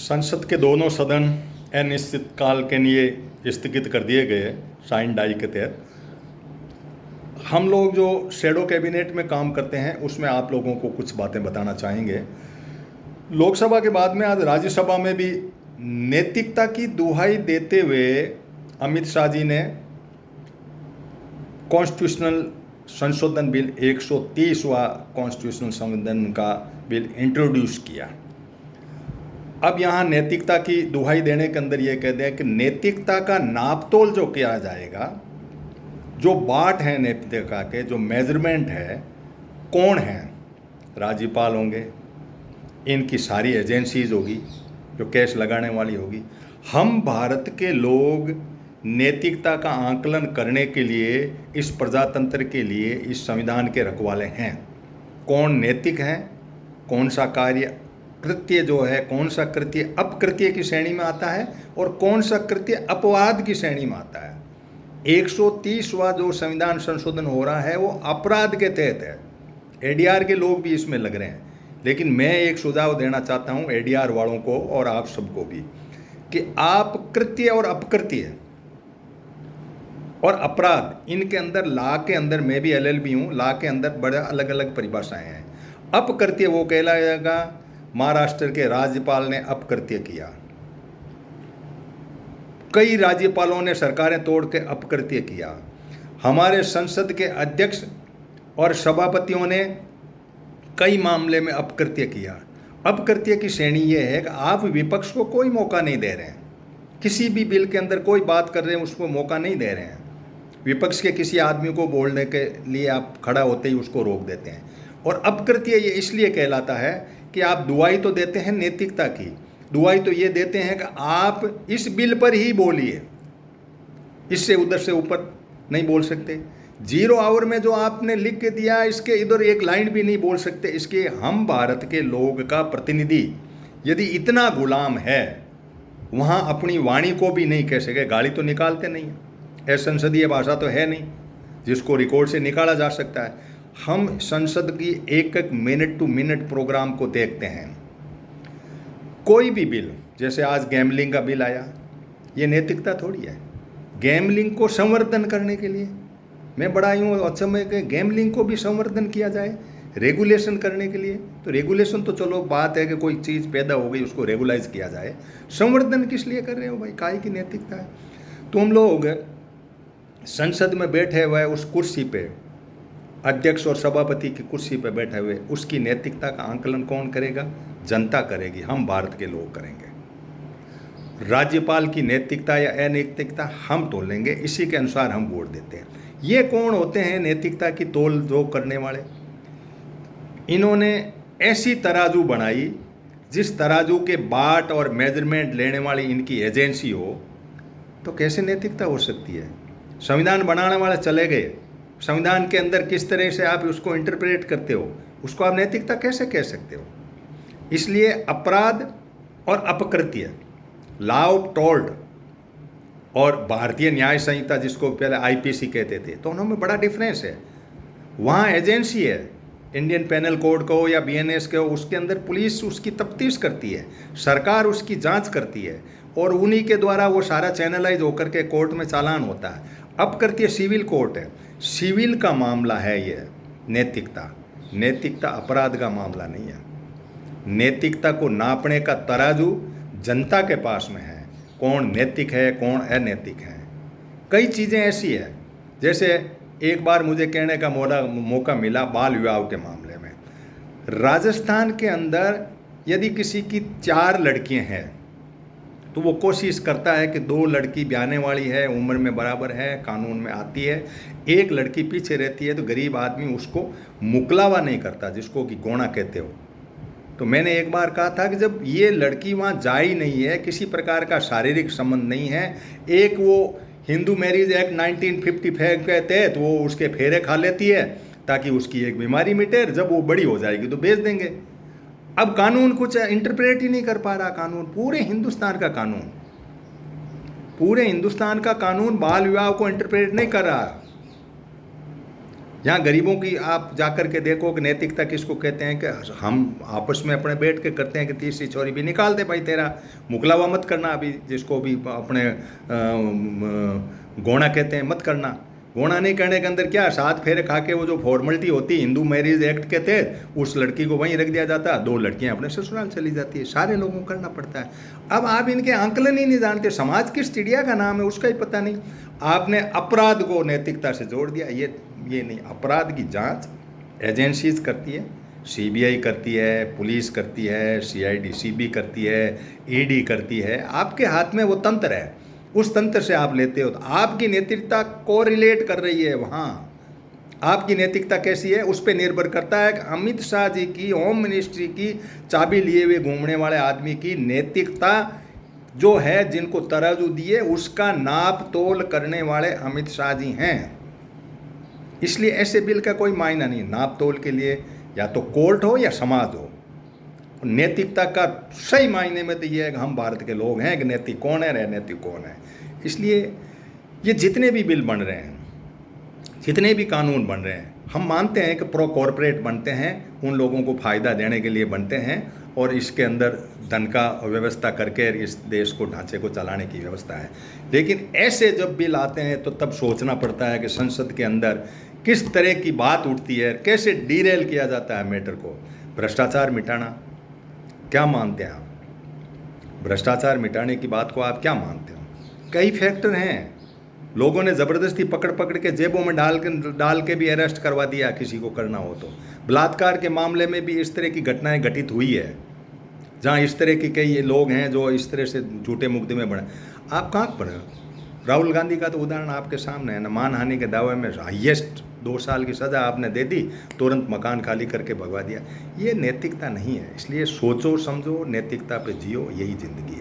संसद के दोनों सदन अनिश्चित काल के लिए स्थगित कर दिए गए साइन डाई के तहत। हम लोग जो शैडो कैबिनेट में काम करते हैं उसमें आप लोगों को कुछ बातें बताना चाहेंगे। लोकसभा के बाद में आज राज्यसभा में भी नैतिकता की दुहाई देते हुए अमित शाह जी ने कॉन्स्टिट्यूशनल संशोधन बिल 130वां कॉन्स्टिट्यूशनल संशोधन का बिल इंट्रोड्यूस किया। अब यहाँ नैतिकता की दुहाई देने के अंदर ये कह दें कि नैतिकता का नापतोल जो किया जाएगा, जो बाट है नैतिकता के, जो मेजरमेंट है, कौन है? राज्यपाल होंगे, इनकी सारी एजेंसीज होगी जो कैश लगाने वाली होगी। हम भारत के लोग नैतिकता का आकलन करने के लिए, इस प्रजातंत्र के लिए, इस संविधान के रखवाले हैं। कौन नैतिक है, कौन सा कार्य कृत्य जो है, कौन सा कृत्य अपकृत्य की श्रेणी में आता है और कौन सा कृत्य अपवाद की श्रेणी में आता है। 130वां जो संविधान संशोधन हो रहा है वो अपराध के तहत है। एडीआर के लोग भी इसमें लग रहे हैं, लेकिन मैं एक सुझाव देना चाहता हूं एडीआर वालों को और आप सबको भी कि आप कृत्य और अपकृत्य और अपराध, इनके अंदर लॉ के अंदर, मैं भी एलएलबी हूं, लॉ के अंदर बड़े अलग अलग परिभाषाएं हैं। अपकृत्य वो कहलाएगा, महाराष्ट्र के राज्यपाल ने अपकृत्य किया, कई राज्यपालों ने सरकारें तोड़ के अपकृत्य किया, हमारे संसद के अध्यक्ष और सभापतियों ने कई मामले में अपकृत्य किया। अपकृत्य की श्रेणी यह है कि आप विपक्ष को कोई मौका नहीं दे रहे हैं, किसी भी बिल के अंदर कोई बात कर रहे हैं उसको मौका नहीं दे रहे हैं। विपक्ष के किसी आदमी को बोलने के लिए आप खड़ा होते ही उसको रोक देते हैं। और अपकृत्य ये इसलिए कहलाता है कि आप दुआई तो देते हैं नैतिकता की, दुआई तो ये देते हैं कि आप इस बिल पर ही बोलिए, इससे उधर से ऊपर नहीं बोल सकते। 0 आवर में जो आपने लिख के दिया, इसके इधर एक लाइन भी नहीं बोल सकते। इसके हम भारत के लोग का प्रतिनिधि यदि इतना गुलाम है, वहाँ अपनी वाणी को भी नहीं कह सके, गाली तो निकालते नहीं है, संसदीय भाषा तो है नहीं जिसको रिकॉर्ड से निकाला जा सकता है। हम संसद की एक एक मिनट टू मिनट प्रोग्राम को देखते हैं। कोई भी बिल, जैसे आज गैमलिंग का बिल आया, ये नैतिकता थोड़ी है। गैमलिंग को संवर्धन करने के लिए मैं बड़ा यूँ अच्छा में कि गैमलिंग को भी संवर्धन किया जाए, रेगुलेशन करने के लिए। तो रेगुलेशन तो चलो बात है कि कोई चीज़ पैदा हो गई उसको रेगुलाइज किया जाए, संवर्धन किस लिए कर रहे हो भाई? काहे की नैतिकता है? तुम लोग संसद में बैठे हुए उस कुर्सी पे, अध्यक्ष और सभापति की कुर्सी पर बैठे हुए, उसकी नैतिकता का आंकलन कौन करेगा? जनता करेगी, हम भारत के लोग करेंगे। राज्यपाल की नैतिकता या अनैतिकता हम तोल लेंगे, इसी के अनुसार हम वोट देते हैं। ये कौन होते हैं नैतिकता की तोल जो करने वाले? इन्होंने ऐसी तराजू बनाई जिस तराजू के बाट और मेजरमेंट लेने वाली इनकी एजेंसी हो, तो कैसे नैतिकता हो सकती है? संविधान बनाने वाले चले गए, संविधान के अंदर किस तरह से आप उसको इंटरप्रेट करते हो, उसको आप नैतिकता कैसे कह सकते हो? इसलिए अपराध और अपकृत्य, लॉ ऑफ टॉर्ट और भारतीय न्याय संहिता, जिसको पहले आईपीसी कहते थे, तो उनमें बड़ा डिफरेंस है। वहाँ एजेंसी है, इंडियन पेनल कोड को या बीएनएस को, उसके अंदर पुलिस उसकी तफ्तीश करती है, सरकार उसकी जांच करती है और उन्हीं के द्वारा वो सारा चैनलाइज होकर के कोर्ट में चालान होता है। अपकृत्य सिविल कोर्ट है, सिविल का मामला है ये नैतिकता। नैतिकता अपराध का मामला नहीं है। नैतिकता को नापने का तराजू जनता के पास में है, कौन नैतिक है, कौन अनैतिक है। कई चीज़ें ऐसी है, जैसे एक बार मुझे कहने का मौका मिला बाल विवाह के मामले में। राजस्थान के अंदर यदि किसी की 4 लड़कियां हैं तो वो कोशिश करता है कि 2 लड़की ब्याने वाली है, उम्र में बराबर है, कानून में आती है, एक लड़की पीछे रहती है, तो गरीब आदमी उसको मुकलावा नहीं करता, जिसको कि गोना कहते हो। तो मैंने एक बार कहा था कि जब ये लड़की वहाँ जा ही नहीं है, किसी प्रकार का शारीरिक संबंध नहीं है, एक वो हिंदू मैरिज एक्ट 1955 के तहत वो उसके फेरे खा लेती है ताकि उसकी एक बीमारी मिटे, जब वो बड़ी हो जाएगी तो बेच देंगे। अब कानून कुछ इंटरप्रेट ही नहीं कर पा रहा। कानून, पूरे हिंदुस्तान का कानून, पूरे हिंदुस्तान का कानून बाल विवाह को इंटरप्रेट नहीं कर रहा। यहाँ गरीबों की आप जाकर के देखो कि नैतिकता किसको कहते हैं, कि हम आपस में अपने बैठ के करते हैं कि तीसरी छोरी भी निकाल दे भाई, तेरा मुकलावा मत करना, अभी जिसको भी अपने गोना कहते हैं मत करना। गोना नहीं करने के अंदर क्या, 7 फेरे खा के वो जो फॉर्मेलिटी होती हिंदू मैरिज एक्ट के तहत, उस लड़की को वहीं रख दिया जाता, 2 लड़कियां अपने ससुराल चली जाती है, सारे लोगों को करना पड़ता है। अब आप इनके आंकलन ही नहीं जानते, समाज किस चिड़िया का नाम है उसका ही पता नहीं, आपने अपराध को नैतिकता से जोड़ दिया। ये नहीं, अपराध की जांच एजेंसीज करती है, सीबीआई करती है, पुलिस करती है, सीआईडी सीबी करती है, ईडी करती है, आपके हाथ में वो तंत्र है, उस तंत्र से आप लेते हो। तो आपकी नैतिकता कोरिलेट कर रही है वहाँ, आपकी नैतिकता कैसी है उस पर निर्भर करता है कि अमित शाह जी की होम मिनिस्ट्री की चाबी लिए हुए घूमने वाले आदमी की नैतिकता जो है, जिनको तराजू दिए, उसका नाप तोल करने वाले अमित शाह जी हैं। इसलिए ऐसे बिल का कोई मायना नहीं, नाप तोल के लिए या तो कोर्ट हो या समाज हो। नैतिकता का सही मायने में तो ये है कि हम भारत के लोग हैं कि नैतिक कौन है, अनैतिक कौन है। इसलिए ये जितने भी बिल बन रहे हैं, जितने भी कानून बन रहे हैं, हम मानते हैं कि प्रो कॉरपोरेट बनते हैं, उन लोगों को फ़ायदा देने के लिए बनते हैं, और इसके अंदर धन का व्यवस्था करके इस देश को, ढांचे को चलाने की व्यवस्था है। लेकिन ऐसे जब बिल आते हैं तो तब सोचना पड़ता है कि संसद के अंदर किस तरह की बात उठती है, कैसे डीरेल किया जाता है मैटर को। भ्रष्टाचार मिटाना क्या मानते हैं आप? भ्रष्टाचार मिटाने की बात को आप क्या मानते हो? कई फैक्टर हैं, लोगों ने ज़बरदस्ती पकड़ पकड़ के जेबों में डाल के भी अरेस्ट करवा दिया किसी को करना हो तो। बलात्कार के मामले में भी इस तरह की घटनाएं घटित हुई है, जहाँ इस तरह के कई लोग हैं जो इस तरह से झूठे मुकदमे बने। आप कहाँ पर हैं? राहुल गांधी का तो उदाहरण आपके सामने है ना, मानहानि के दावे में हाईएस्ट 2 साल की सज़ा आपने दे दी, तुरंत मकान खाली करके भगवा दिया। ये नैतिकता नहीं है। इसलिए सोचो समझो, नैतिकता पे जियो, यही ज़िंदगी है।